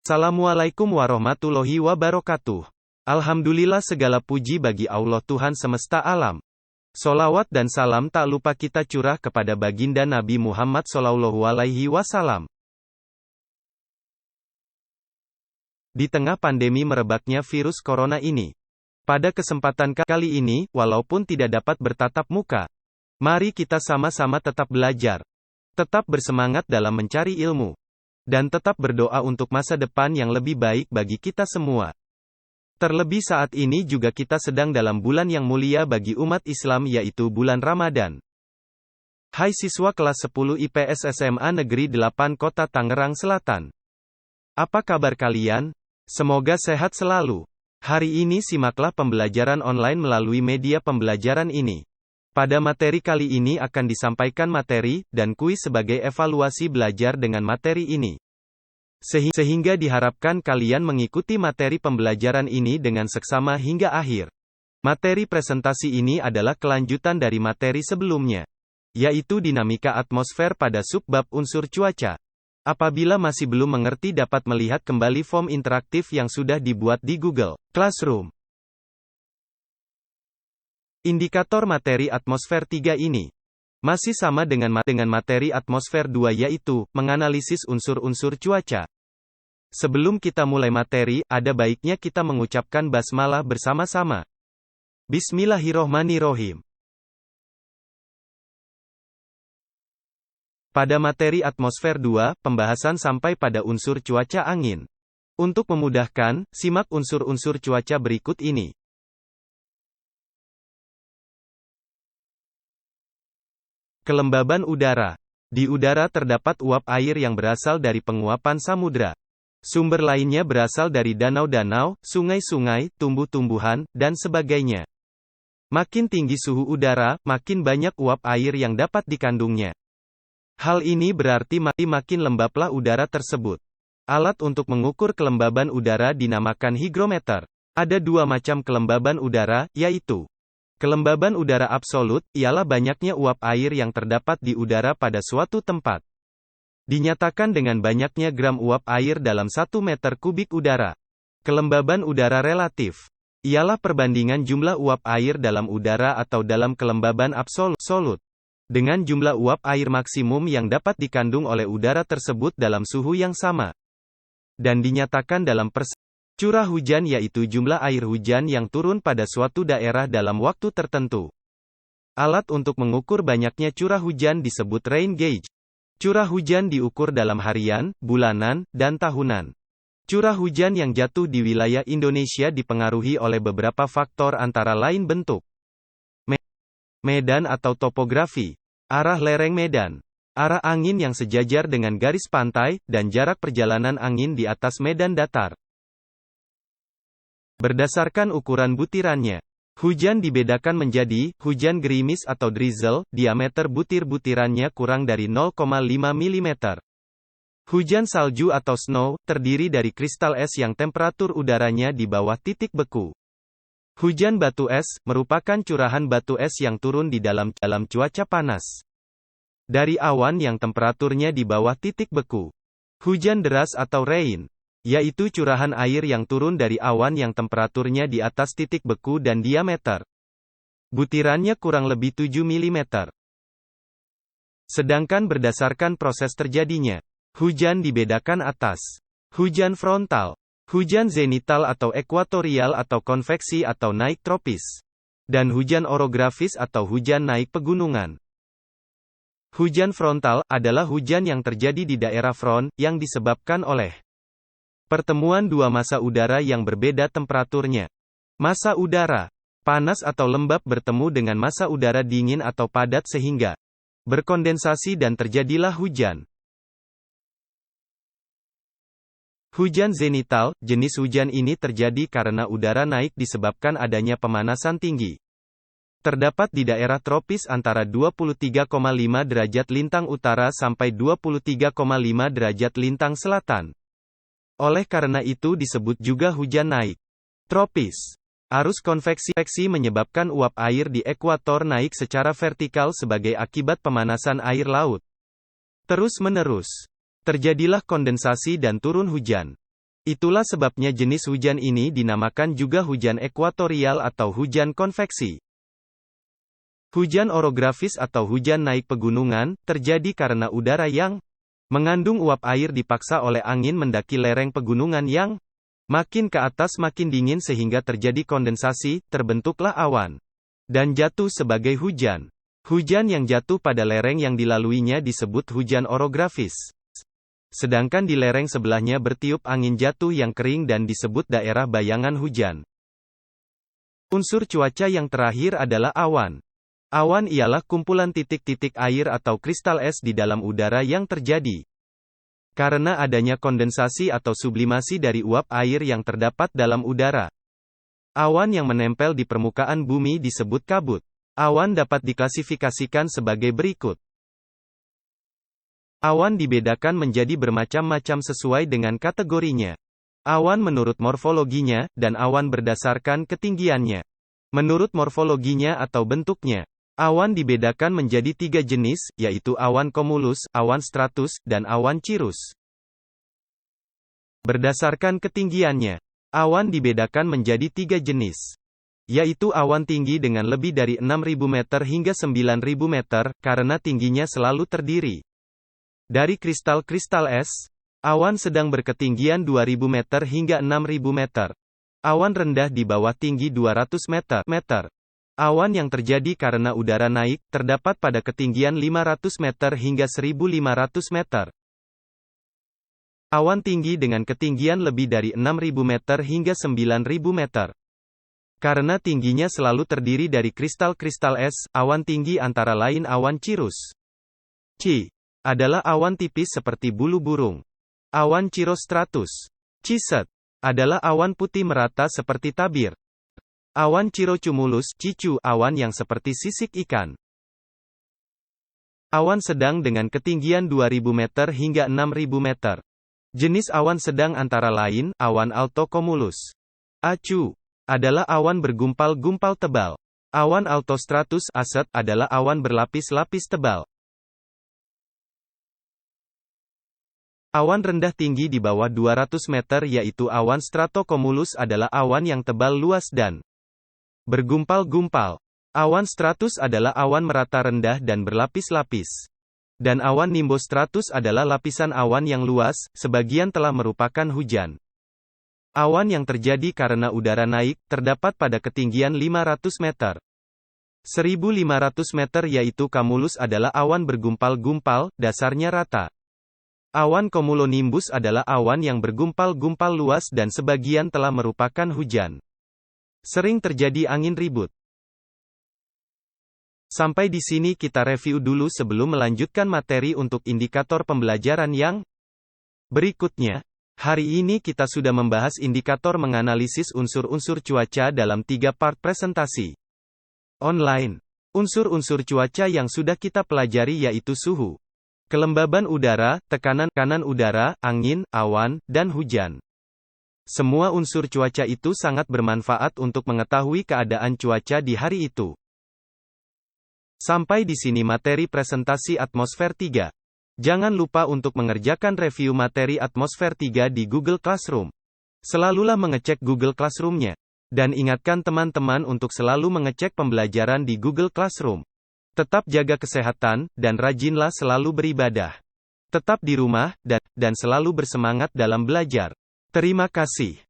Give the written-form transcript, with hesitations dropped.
Assalamualaikum warahmatullahi wabarakatuh. Alhamdulillah, segala puji bagi Allah Tuhan semesta alam. Solawat dan salam tak lupa kita curah kepada baginda Nabi Muhammad SAW. Di tengah pandemi merebaknya virus corona ini, pada kesempatan kali ini, walaupun tidak dapat bertatap muka, mari kita sama-sama tetap belajar, tetap bersemangat dalam mencari ilmu, dan tetap berdoa untuk masa depan yang lebih baik bagi kita semua. Terlebih saat ini juga kita sedang dalam bulan yang mulia bagi umat Islam, yaitu bulan Ramadan. Hai siswa kelas 10 IPS SMA Negeri 8 Kota Tangerang Selatan. Apa kabar kalian? Semoga sehat selalu. Hari ini simaklah pembelajaran online melalui media pembelajaran ini. Pada materi kali ini akan disampaikan materi dan kuis sebagai evaluasi belajar dengan materi ini. Sehingga diharapkan kalian mengikuti materi pembelajaran ini dengan seksama hingga akhir. Materi presentasi ini adalah kelanjutan dari materi sebelumnya, yaitu dinamika atmosfer pada subbab unsur cuaca. Apabila masih belum mengerti, dapat melihat kembali form interaktif yang sudah dibuat di Google Classroom. Indikator materi atmosfer 3 ini masih sama dengan materi atmosfer 2, yaitu menganalisis unsur-unsur cuaca. Sebelum kita mulai materi, ada baiknya kita mengucapkan basmalah bersama-sama. Bismillahirrohmanirrohim. Pada materi atmosfer 2, pembahasan sampai pada unsur cuaca angin. Untuk memudahkan, simak unsur-unsur cuaca berikut ini. Kelembaban udara. Di udara terdapat uap air yang berasal dari penguapan samudra. Sumber lainnya berasal dari danau-danau, sungai-sungai, tumbuh-tumbuhan, dan sebagainya. Makin tinggi suhu udara, makin banyak uap air yang dapat dikandungnya. Hal ini berarti makin lembablah udara tersebut. Alat untuk mengukur kelembaban udara dinamakan higrometer. Ada dua macam kelembaban udara, yaitu kelembaban udara absolut, ialah banyaknya uap air yang terdapat di udara pada suatu tempat. Dinyatakan dengan banyaknya gram uap air dalam 1 meter kubik udara. Kelembaban udara relatif, ialah perbandingan jumlah uap air dalam udara atau dalam kelembaban absolut, dengan jumlah uap air maksimum yang dapat dikandung oleh udara tersebut dalam suhu yang sama. Dan dinyatakan dalam curah hujan, yaitu jumlah air hujan yang turun pada suatu daerah dalam waktu tertentu. Alat untuk mengukur banyaknya curah hujan disebut rain gauge. Curah hujan diukur dalam harian, bulanan, dan tahunan. Curah hujan yang jatuh di wilayah Indonesia dipengaruhi oleh beberapa faktor, antara lain bentuk medan atau topografi, arah lereng medan, arah angin yang sejajar dengan garis pantai, dan jarak perjalanan angin di atas medan datar. Berdasarkan ukuran butirannya, hujan dibedakan menjadi hujan gerimis atau drizzle, diameter butir-butirannya kurang dari 0,5 mm. Hujan salju atau snow, terdiri dari kristal es yang temperatur udaranya di bawah titik beku. Hujan batu es, merupakan curahan batu es yang turun di dalam cuaca panas dari awan yang temperaturnya di bawah titik beku. Hujan deras atau rain, yaitu curahan air yang turun dari awan yang temperaturnya di atas titik beku dan diameter butirannya kurang lebih 7 mm. Sedangkan berdasarkan proses terjadinya, hujan dibedakan atas hujan frontal, hujan zenital atau ekuatorial atau konveksi atau naik tropis, dan hujan orografis atau hujan naik pegunungan. Hujan frontal adalah hujan yang terjadi di daerah front, yang disebabkan oleh pertemuan dua massa udara yang berbeda temperaturnya. Massa udara panas atau lembab bertemu dengan massa udara dingin atau padat sehingga berkondensasi dan terjadilah hujan. Hujan zenital, jenis hujan ini terjadi karena udara naik disebabkan adanya pemanasan tinggi. Terdapat di daerah tropis antara 23,5 derajat lintang utara sampai 23,5 derajat lintang selatan. Oleh karena itu disebut juga hujan naik tropis. Arus konveksi menyebabkan uap air di ekuator naik secara vertikal sebagai akibat pemanasan air laut. Terus-menerus terjadilah kondensasi dan turun hujan. Itulah sebabnya jenis hujan ini dinamakan juga hujan ekuatorial atau hujan konveksi. Hujan orografis atau hujan naik pegunungan, terjadi karena udara yang mengandung uap air dipaksa oleh angin mendaki lereng pegunungan yang makin ke atas makin dingin sehingga terjadi kondensasi, terbentuklah awan, dan jatuh sebagai hujan. Hujan yang jatuh pada lereng yang dilaluinya disebut hujan orografis. Sedangkan di lereng sebelahnya bertiup angin jatuh yang kering dan disebut daerah bayangan hujan. Unsur cuaca yang terakhir adalah awan. Awan ialah kumpulan titik-titik air atau kristal es di dalam udara yang terjadi karena adanya kondensasi atau sublimasi dari uap air yang terdapat dalam udara. Awan yang menempel di permukaan bumi disebut kabut. Awan dapat diklasifikasikan sebagai berikut. Awan dibedakan menjadi bermacam-macam sesuai dengan kategorinya. Awan menurut morfologinya, dan awan berdasarkan ketinggiannya. Menurut morfologinya atau bentuknya, awan dibedakan menjadi 3 jenis, yaitu awan komulus, awan stratus, dan awan cirrus. Berdasarkan ketinggiannya, awan dibedakan menjadi 3 jenis, yaitu awan tinggi dengan lebih dari 6.000 meter hingga 9.000 meter, karena tingginya selalu terdiri dari kristal-kristal es. Awan sedang berketinggian 2.000 meter hingga 6.000 meter. Awan rendah di bawah tinggi 200 meter. Awan yang terjadi karena udara naik, terdapat pada ketinggian 500 meter hingga 1.500 meter. Awan tinggi dengan ketinggian lebih dari 6.000 meter hingga 9.000 meter. Karena tingginya selalu terdiri dari kristal-kristal es, awan tinggi antara lain awan cirrus adalah awan tipis seperti bulu burung. Awan cirrostratus adalah awan putih merata seperti tabir. Awan cirrocumulus awan yang seperti sisik ikan. Awan sedang dengan ketinggian 2.000 meter hingga 6.000 meter. Jenis awan sedang antara lain, awan altocumulus adalah awan bergumpal-gumpal tebal. Awan altostratus adalah awan berlapis-lapis tebal. Awan rendah tinggi di bawah 200 meter yaitu awan stratocumulus adalah awan yang tebal luas dan bergumpal-gumpal. Awan stratus adalah awan merata rendah dan berlapis-lapis. Dan awan nimbostratus adalah lapisan awan yang luas, sebagian telah merupakan hujan. Awan yang terjadi karena udara naik, terdapat pada ketinggian 500 meter. 1.500 meter yaitu cumulus adalah awan bergumpal-gumpal, dasarnya rata. Awan cumulonimbus adalah awan yang bergumpal-gumpal luas dan sebagian telah merupakan hujan. Sering terjadi angin ribut. Sampai di sini kita review dulu sebelum melanjutkan materi untuk indikator pembelajaran yang berikutnya. Hari ini kita sudah membahas indikator menganalisis unsur-unsur cuaca dalam 3 part presentasi online. Unsur-unsur cuaca yang sudah kita pelajari yaitu suhu, kelembaban udara, tekanan udara, angin, awan, dan hujan. Semua unsur cuaca itu sangat bermanfaat untuk mengetahui keadaan cuaca di hari itu. Sampai di sini materi presentasi atmosfer 3. Jangan lupa untuk mengerjakan review materi atmosfer 3 di Google Classroom. Selalulah mengecek Google Classroom-nya. Dan ingatkan teman-teman untuk selalu mengecek pembelajaran di Google Classroom. Tetap jaga kesehatan, dan rajinlah selalu beribadah. Tetap di rumah, dan selalu bersemangat dalam belajar. Terima kasih.